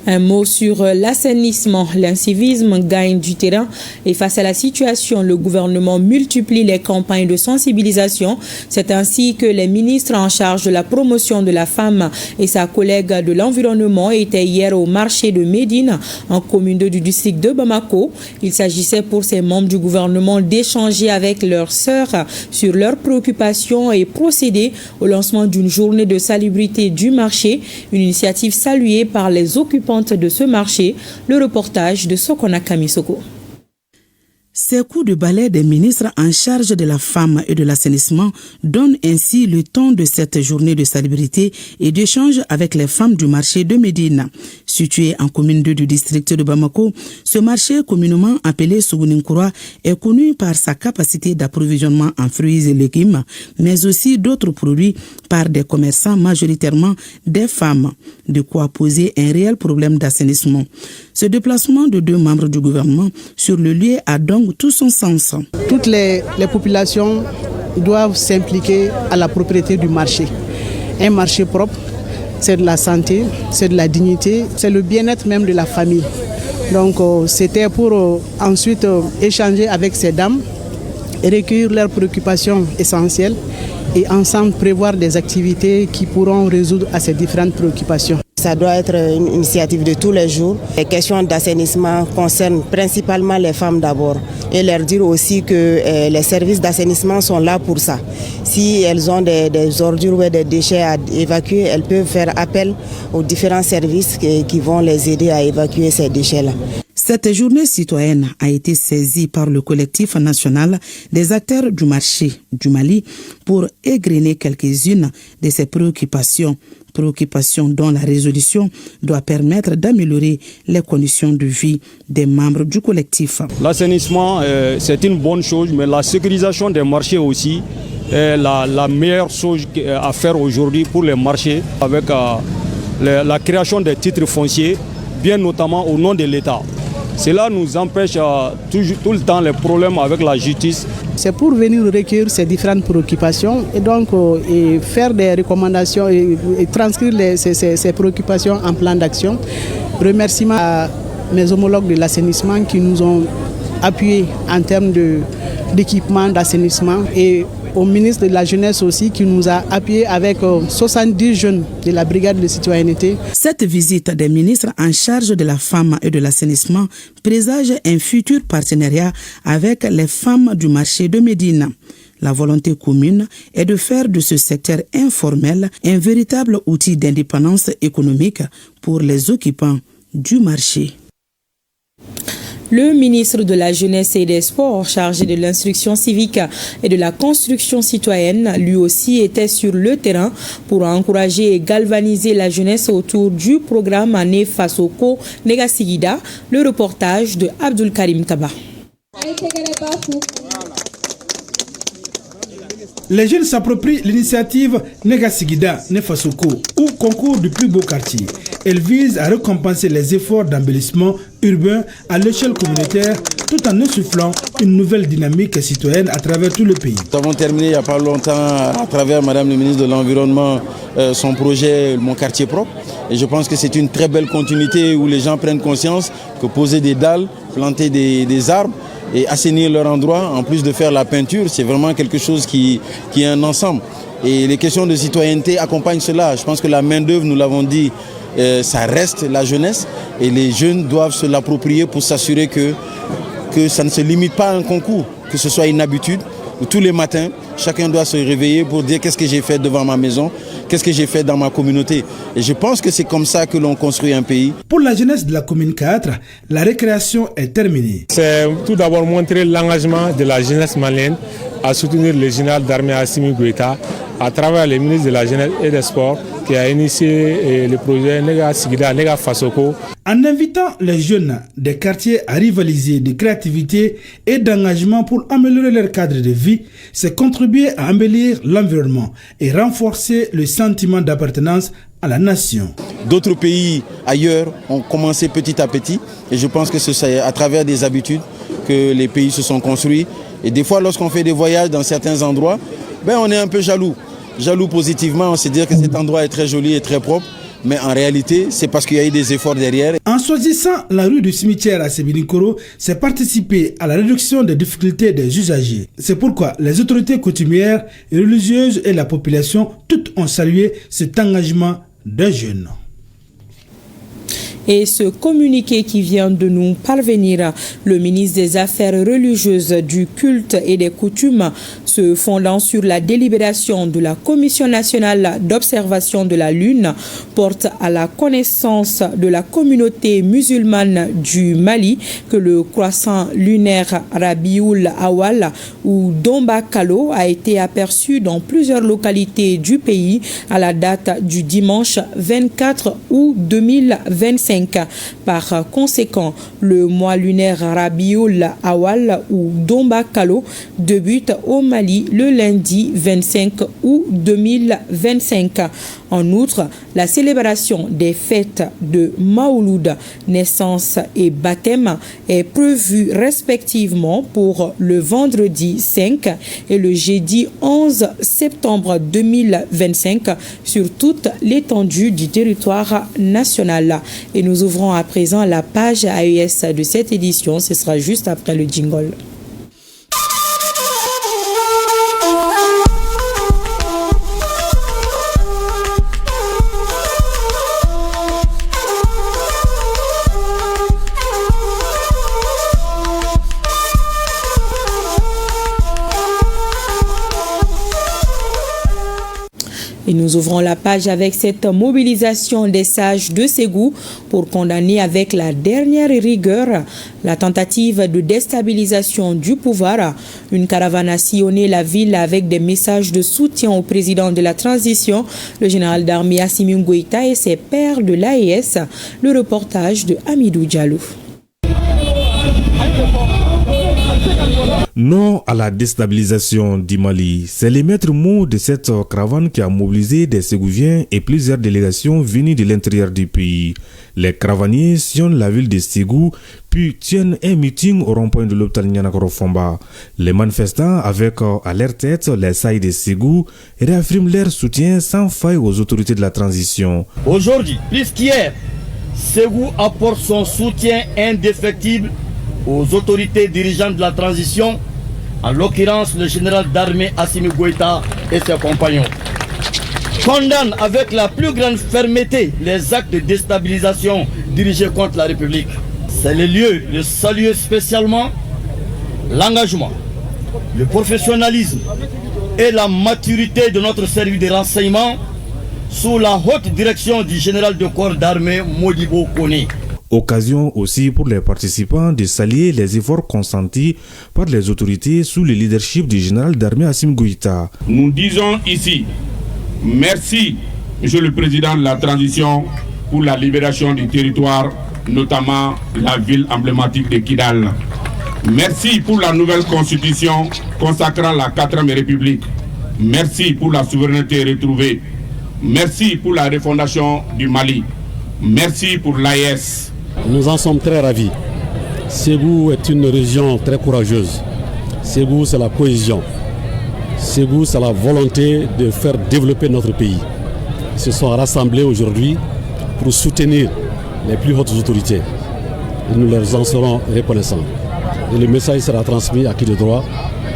Un mot sur l'assainissement. L'incivisme gagne du terrain et face à la situation, le gouvernement multiplie les campagnes de sensibilisation. C'est ainsi que les ministres en charge de la promotion de la femme et sa collègue de l'environnement étaient hier au marché de Médine, en commune 2 du district de Bamako. Il s'agissait pour ces membres du gouvernement d'échanger avec leurs sœurs sur leurs préoccupations et procéder au lancement d'une journée de salubrité du marché, une initiative saluée par les occupants de ce marché. Le reportage de Sokona Kamisoko. Ces coups de balai des ministres en charge de la femme et de l'assainissement donnent ainsi le ton de cette journée de salubrité et d'échange avec les femmes du marché de Médine. Situé en commune 2 du district de Bamako, ce marché communément appelé Sougouninkoura est connu par sa capacité d'approvisionnement en fruits et légumes, mais aussi d'autres produits par des commerçants, majoritairement des femmes, de quoi poser un réel problème d'assainissement. Ce déplacement de 2 membres du gouvernement sur le lieu a donc tout son sens. Toutes les populations doivent s'impliquer à la propriété du marché. Un marché propre, c'est de la santé, c'est de la dignité, c'est le bien-être même de la famille. Donc c'était pour ensuite échanger avec ces dames, recueillir leurs préoccupations essentielles et ensemble prévoir des activités qui pourront résoudre à ces différentes préoccupations. Ça doit être une initiative de tous les jours. Les questions d'assainissement concernent principalement les femmes d'abord. Et leur dire aussi que les services d'assainissement sont là pour ça. Si elles ont des ordures ou des déchets à évacuer, elles peuvent faire appel aux différents services qui vont les aider à évacuer ces déchets-là. Cette journée citoyenne a été saisie par le collectif national des acteurs du marché du Mali pour égrener quelques-unes de ces préoccupations dont la résolution doit permettre d'améliorer les conditions de vie des membres du collectif. L'assainissement, c'est une bonne chose, mais la sécurisation des marchés aussi est la meilleure chose à faire aujourd'hui pour les marchés, avec la création des titres fonciers, bien notamment au nom de l'État. Cela nous empêche tout le temps les problèmes avec la justice. C'est pour venir recueillir ces différentes préoccupations et donc faire des recommandations et transcrire ces préoccupations en plan d'action Remerciements à mes homologues de l'assainissement qui nous ont appuyés en termes d'équipement, d'assainissement, et au ministre de la Jeunesse aussi qui nous a appuyés avec 70 jeunes de la brigade de citoyenneté. Cette visite des ministres en charge de la femme et de l'assainissement présage un futur partenariat avec les femmes du marché de Médine. La volonté commune est de faire de ce secteur informel un véritable outil d'indépendance économique pour les occupants du marché. Le ministre de la Jeunesse et des Sports, chargé de l'instruction civique et de la construction citoyenne, lui aussi était sur le terrain pour encourager et galvaniser la jeunesse autour du programme Année Fasoko Negasigida. Le reportage de Abdul Karim Kaba. Les jeunes s'approprient l'initiative Negasigida Nefasoko, ou concours du plus beau quartier. Elle vise à récompenser les efforts d'embellissement urbain à l'échelle communautaire tout en insufflant une nouvelle dynamique citoyenne à travers tout le pays. Nous avons terminé il n'y a pas longtemps à travers Madame le ministre de l'Environnement son projet Mon quartier propre. Et je pense que c'est une très belle continuité où les gens prennent conscience que poser des dalles, planter des arbres et assainir leur endroit, en plus de faire la peinture, c'est vraiment quelque chose qui est un ensemble. Et les questions de citoyenneté accompagnent cela. Je pense que la main-d'œuvre, nous l'avons dit, ça reste la jeunesse et les jeunes doivent se l'approprier pour s'assurer que ça ne se limite pas à un concours, que ce soit une habitude où tous les matins, chacun doit se réveiller pour dire qu'est-ce que j'ai fait devant ma maison, qu'est-ce que j'ai fait dans ma communauté. Et je pense que c'est comme ça que l'on construit un pays. Pour la jeunesse de la commune 4, la récréation est terminée. C'est tout d'abord montrer l'engagement de la jeunesse malienne à soutenir le général d'armée Assimi Goïta à travers le ministre de la Jeunesse et des Sports qui a initié le projet Nega Sigida, Nega Fasoko. En invitant les jeunes des quartiers à rivaliser de créativité et d'engagement pour améliorer leur cadre de vie, c'est contribuer à embellir l'environnement et renforcer le sentiment d'appartenance à la nation. D'autres pays ailleurs ont commencé petit à petit et je pense que c'est à travers des habitudes que les pays se sont construits. Et des fois, lorsqu'on fait des voyages dans certains endroits, on est un peu jaloux. Jaloux positivement, on se dit que cet endroit est très joli et très propre. Mais en réalité, c'est parce qu'il y a eu des efforts derrière. En choisissant la rue du cimetière à Sébinikoro, c'est participer à la réduction des difficultés des usagers. C'est pourquoi les autorités coutumières, religieuses et la population, toutes ont salué cet engagement des jeunes. Et ce communiqué qui vient de nous parvenir, le ministre des Affaires religieuses, du culte et des coutumes, se fondant sur la délibération de la Commission nationale d'observation de la Lune, porte à la connaissance de la communauté musulmane du Mali que le croissant lunaire Rabiul Awal ou Domba Kalo a été aperçu dans plusieurs localités du pays à la date du dimanche 24 août 2025. Par conséquent, le mois lunaire Rabiul Awal ou Domba Kalo débute au Mali le lundi 25 août 2025. En outre, la célébration des fêtes de Maouloud, naissance et baptême est prévue respectivement pour le vendredi 5 et le jeudi 11 septembre 2025 sur toute l'étendue du territoire national. Et nous ouvrons à présent la page AES de cette édition. Ce sera juste après le jingle. Et nous ouvrons la page avec cette mobilisation des sages de Ségou pour condamner avec la dernière rigueur la tentative de déstabilisation du pouvoir. Une caravane a sillonné la ville avec des messages de soutien au président de la transition, le général d'armée Assimi Goïta et ses pairs de l'AES. Le reportage de Amidou Diallo. Non à la déstabilisation du Mali, c'est le maître mot de cette caravane qui a mobilisé des Ségouviens et plusieurs délégations venues de l'intérieur du pays. Les caravaniers sillonnent la ville de Ségou, puis tiennent un meeting au rond-point de l'hôpital Nianakoro-Fomba. Les manifestants, avec à leur tête les Saïs de Ségou, réaffirment leur soutien sans faille aux autorités de la transition. Aujourd'hui, plus qu'hier, Ségou apporte son soutien indéfectible aux autorités dirigeantes de la transition, en l'occurrence le général d'armée Assimi Goïta et ses compagnons. Condamne avec la plus grande fermeté les actes de déstabilisation dirigés contre la République. C'est le lieu de saluer spécialement l'engagement, le professionnalisme et la maturité de notre service de renseignement sous la haute direction du général de corps d'armée Modibo Kone. Occasion aussi pour les participants de saluer les efforts consentis par les autorités sous le leadership du général d'armée Assimi Goïta. Nous disons ici, merci, Monsieur le Président de la Transition, pour la libération du territoire, notamment la ville emblématique de Kidal. Merci pour la nouvelle constitution consacrant la 4e République. Merci pour la souveraineté retrouvée. Merci pour la refondation du Mali. Merci pour l'AES. Nous en sommes très ravis. Ségou est une région très courageuse. Ségou, c'est la cohésion. Ségou, c'est la volonté de faire développer notre pays. Ils se sont rassemblés aujourd'hui pour soutenir les plus hautes autorités. Et nous leur en serons reconnaissants. Et le message sera transmis à qui de droit,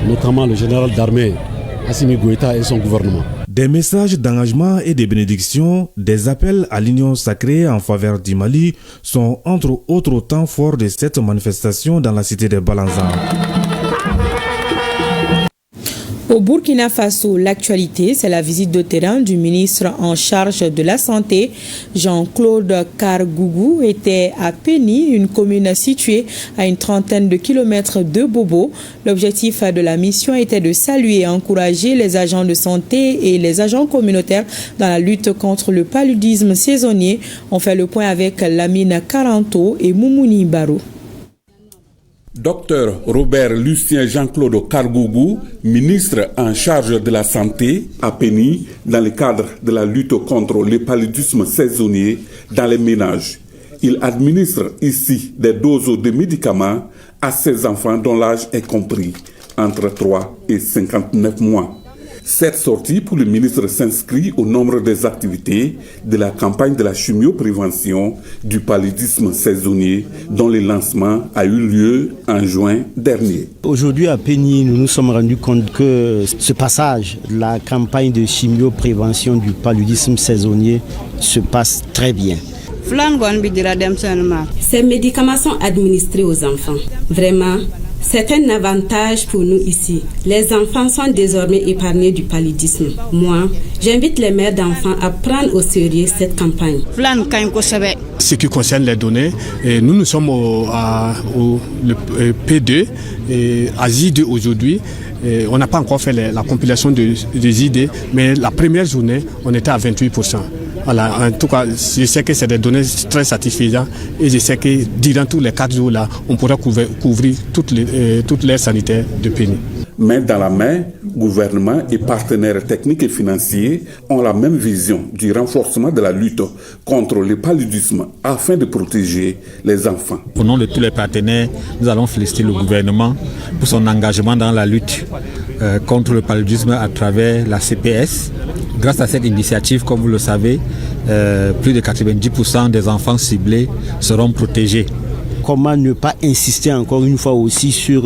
notamment le général d'armée Assimi Goïta et son gouvernement. Des messages d'engagement et de bénédiction, des appels à l'union sacrée en faveur du Mali sont entre autres temps forts de cette manifestation dans la cité de Balanzan. Au Burkina Faso, l'actualité, c'est la visite de terrain du ministre en charge de la Santé. Jean-Claude Kargougou était à Péni, une commune située à une trentaine de kilomètres de Bobo. L'objectif de la mission était de saluer et encourager les agents de santé et les agents communautaires dans la lutte contre le paludisme saisonnier. On fait le point avec Lamine Karanto et Moumouni Barou. Docteur Robert Lucien Jean-Claude Kargougou, ministre en charge de la santé à Péni, dans le cadre de la lutte contre le paludisme saisonnier dans les ménages. Il administre ici des doses de médicaments à ses enfants dont l'âge est compris entre 3 et 59 mois. Cette sortie pour le ministre s'inscrit au nombre des activités de la campagne de la chimioprévention du paludisme saisonnier dont le lancement a eu lieu en juin dernier. Aujourd'hui à Péni, nous nous sommes rendus compte que ce passage de la campagne de chimioprévention du paludisme saisonnier se passe très bien. Ces médicaments sont administrés aux enfants. Vraiment, c'est un avantage pour nous ici. Les enfants sont désormais épargnés du paludisme. Moi, j'invite les mères d'enfants à prendre au sérieux cette campagne. Ce qui concerne les données, nous sommes au P2 et à J2 aujourd'hui. On n'a pas encore fait la compilation des idées, mais la première journée, on était à 28%. Voilà, en tout cas, je sais que c'est des données très satisfaisantes et je sais que durant tous les 4 jours-là, on pourra couvrir toutes les sanitaires de Péni. Main dans la main, gouvernement et partenaires techniques et financiers ont la même vision du renforcement de la lutte contre le paludisme afin de protéger les enfants. Au nom de tous les partenaires, nous allons féliciter le gouvernement pour son engagement dans la lutte contre le paludisme à travers la CPS. Grâce à cette initiative, comme vous le savez, plus de 90% des enfants ciblés seront protégés. Comment ne pas insister encore une fois aussi sur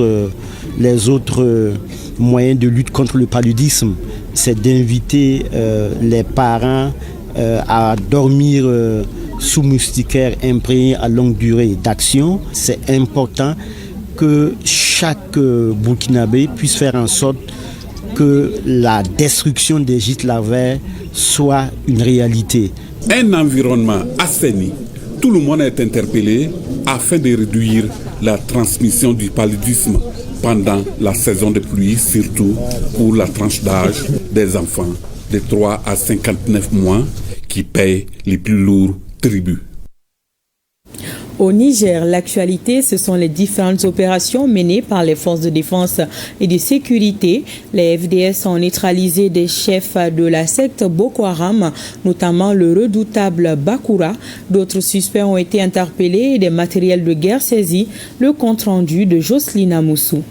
les autres moyens de lutte contre le paludisme? C'est d'inviter les parents à dormir sous moustiquaires imprégnés à longue durée d'action. C'est important que chaque Burkinabé puisse faire en sorte que la destruction des gîtes larvaires soit une réalité. Un environnement assaini, tout le monde est interpellé afin de réduire la transmission du paludisme pendant la saison de pluie, surtout pour la tranche d'âge des enfants de 3 à 59 mois qui payent les plus lourds tributs. Au Niger, l'actualité, ce sont les différentes opérations menées par les forces de défense et de sécurité. Les FDS ont neutralisé des chefs de la secte Boko Haram, notamment le redoutable Bakura. D'autres suspects ont été interpellés et des matériels de guerre saisis. Le compte-rendu de Jocelyne Amoussou.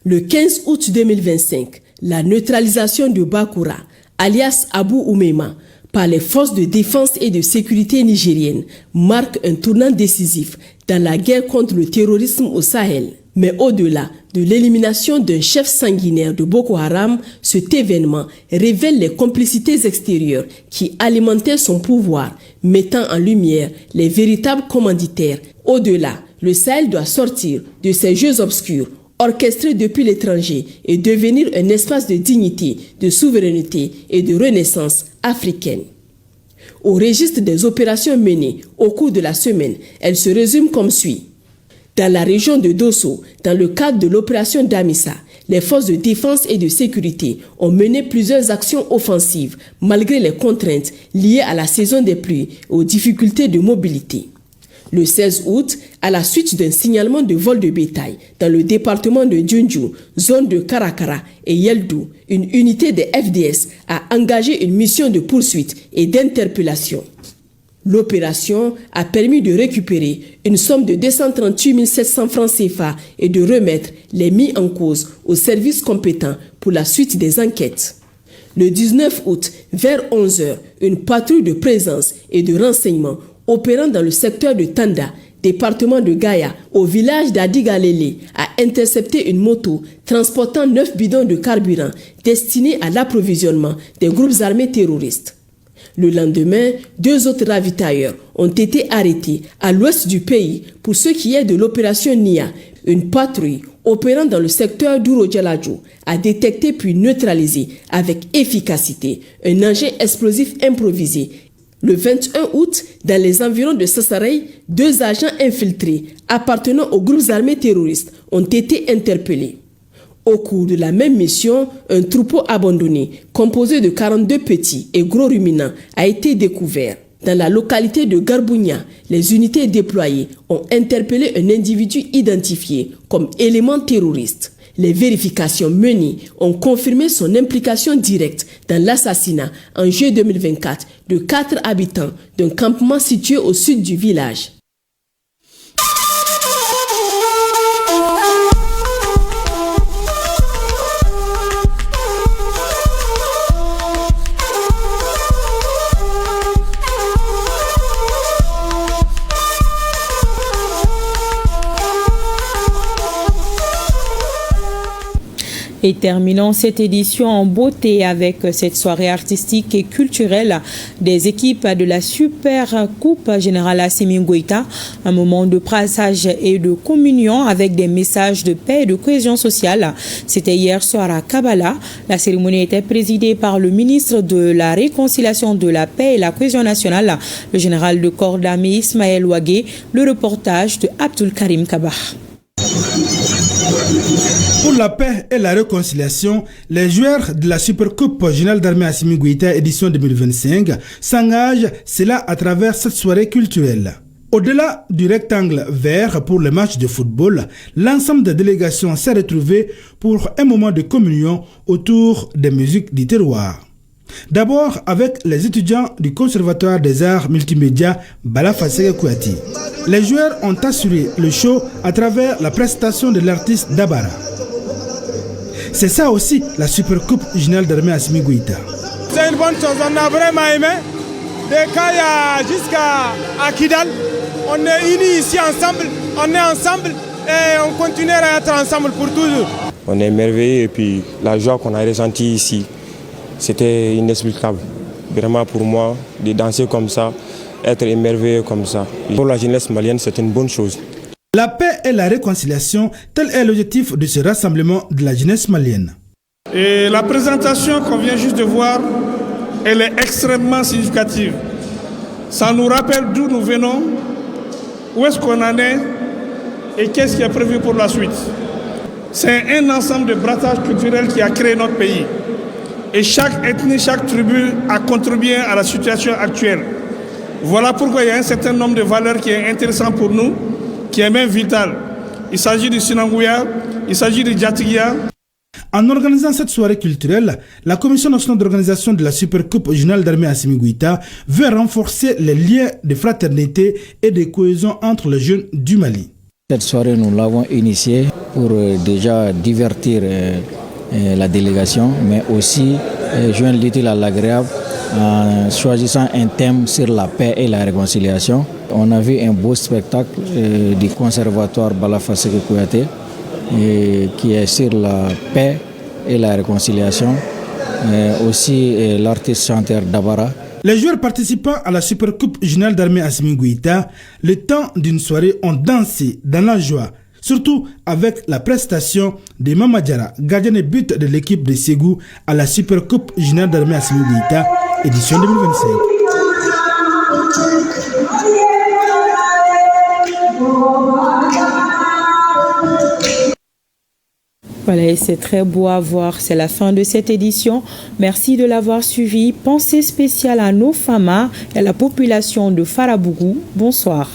Le 15 août 2025, la neutralisation de Bakura, alias Abou Oumeima, par les forces de défense et de sécurité nigériennes marque un tournant décisif dans la guerre contre le terrorisme au Sahel. Mais au-delà de l'élimination d'un chef sanguinaire de Boko Haram, cet événement révèle les complicités extérieures qui alimentaient son pouvoir, mettant en lumière les véritables commanditaires. Au-delà, le Sahel doit sortir de ces jeux obscurs, orchestrés depuis l'étranger, et devenir un espace de dignité, de souveraineté et de renaissance africaine. Au registre des opérations menées au cours de la semaine, elles se résument comme suit. Dans la région de Dosso, dans le cadre de l'opération Damissa, les forces de défense et de sécurité ont mené plusieurs actions offensives malgré les contraintes liées à la saison des pluies et aux difficultés de mobilité. Le 16 août, à la suite d'un signalement de vol de bétail dans le département de Djundju, zone de Karakara et Yeldou, une unité des FDS a engagé une mission de poursuite et d'interpellation. L'opération a permis de récupérer une somme de 238 700 francs CFA et de remettre les mis en cause aux services compétents pour la suite des enquêtes. Le 19 août, vers 11h, une patrouille de présence et de renseignement opérant dans le secteur de Tanda, département de Gaya, au village d'Adigalele, a intercepté une moto transportant 9 bidons de carburant destinés à l'approvisionnement des groupes armés terroristes. Le lendemain, 2 autres ravitailleurs ont été arrêtés à l'ouest du pays pour ce qui est de l'opération NIA. Une patrouille opérant dans le secteur d'Uro-Djaladjou a détecté puis neutralisé avec efficacité un engin explosif improvisé. Le 21 août, dans les environs de Sassarei, 2 agents infiltrés appartenant aux groupes armés terroristes ont été interpellés. Au cours de la même mission, un troupeau abandonné, composé de 42 petits et gros ruminants, a été découvert. Dans la localité de Garbounia, les unités déployées ont interpellé un individu identifié comme élément terroriste. Les vérifications menées ont confirmé son implication directe dans l'assassinat en juillet 2024 de 4 habitants d'un campement situé au sud du village. Et terminons cette édition en beauté avec cette soirée artistique et culturelle des équipes de la Super Coupe Générale Assimi Goïta. Un moment de brassage et de communion avec des messages de paix et de cohésion sociale. C'était hier soir à Kabbalah. La cérémonie était présidée par le ministre de la Réconciliation, de la Paix et la Cohésion nationale, le général de corps d'armée Ismaël Ouagé. Le reportage de Abdul Karim Kabah. Pour la paix et la réconciliation, les joueurs de la Supercoupe Générale d'Armée Assimi Goïta édition 2025 s'engagent, cela à travers cette soirée culturelle. Au-delà du rectangle vert pour les matchs de football, l'ensemble des délégations s'est retrouvé pour un moment de communion autour des musiques du terroir. D'abord avec les étudiants du Conservatoire des Arts Multimédia Balafasega Kouati. Les joueurs ont assuré le show à travers la prestation de l'artiste Dabara. C'est ça aussi la Supercoupe Générale d'Armée Assimi Goïta. C'est une bonne chose, on a vraiment aimé. De Kaya jusqu'à Kidal, on est unis ici ensemble, on est ensemble et on continuera à être ensemble pour toujours. On est émerveillés et puis la joie qu'on a ressentie ici, c'était inexplicable. Vraiment pour moi, de danser comme ça, être émerveillé comme ça. Pour la jeunesse malienne, c'est une bonne chose. La paix et la réconciliation, tel est l'objectif de ce rassemblement de la jeunesse malienne. Et la présentation qu'on vient juste de voir, elle est extrêmement significative. Ça nous rappelle d'où nous venons, où est-ce qu'on en est et qu'est-ce qui est prévu pour la suite. C'est un ensemble de brassage culturel qui a créé notre pays. Et chaque ethnie, chaque tribu a contribué à la situation actuelle. Voilà pourquoi il y a un certain nombre de valeurs qui est intéressant pour nous, qui est même vital. Il s'agit du Sinangouya, il s'agit du Djatigia. En organisant cette soirée culturelle, la Commission nationale d'organisation de la Supercoupe Générale d'Armée Assimi Goïta veut renforcer les liens de fraternité et de cohésion entre les jeunes du Mali. Cette soirée, nous l'avons initiée pour déjà divertir la délégation, mais aussi joindre l'utile à l'agréable en choisissant un thème sur la paix et la réconciliation. On a vu un beau spectacle du conservatoire Balafa Sékou Kouyaté qui est sur la paix et la réconciliation. Aussi l'artiste chanteur Dabara. Les joueurs participant à la Supercoupe Générale d'Armée Assimi Goïta, le temps d'une soirée, ont dansé dans la joie, surtout avec la prestation de Mama Diarra, gardien de but de l'équipe de Ségou à la Supercoupe Générale d'Armée Assimi Goïta, édition 2025. Voilà, et c'est très beau à voir. C'est la fin de cette édition. Merci de l'avoir suivi. Pensée spéciale à nos FAMA et à la population de Farabougou. Bonsoir.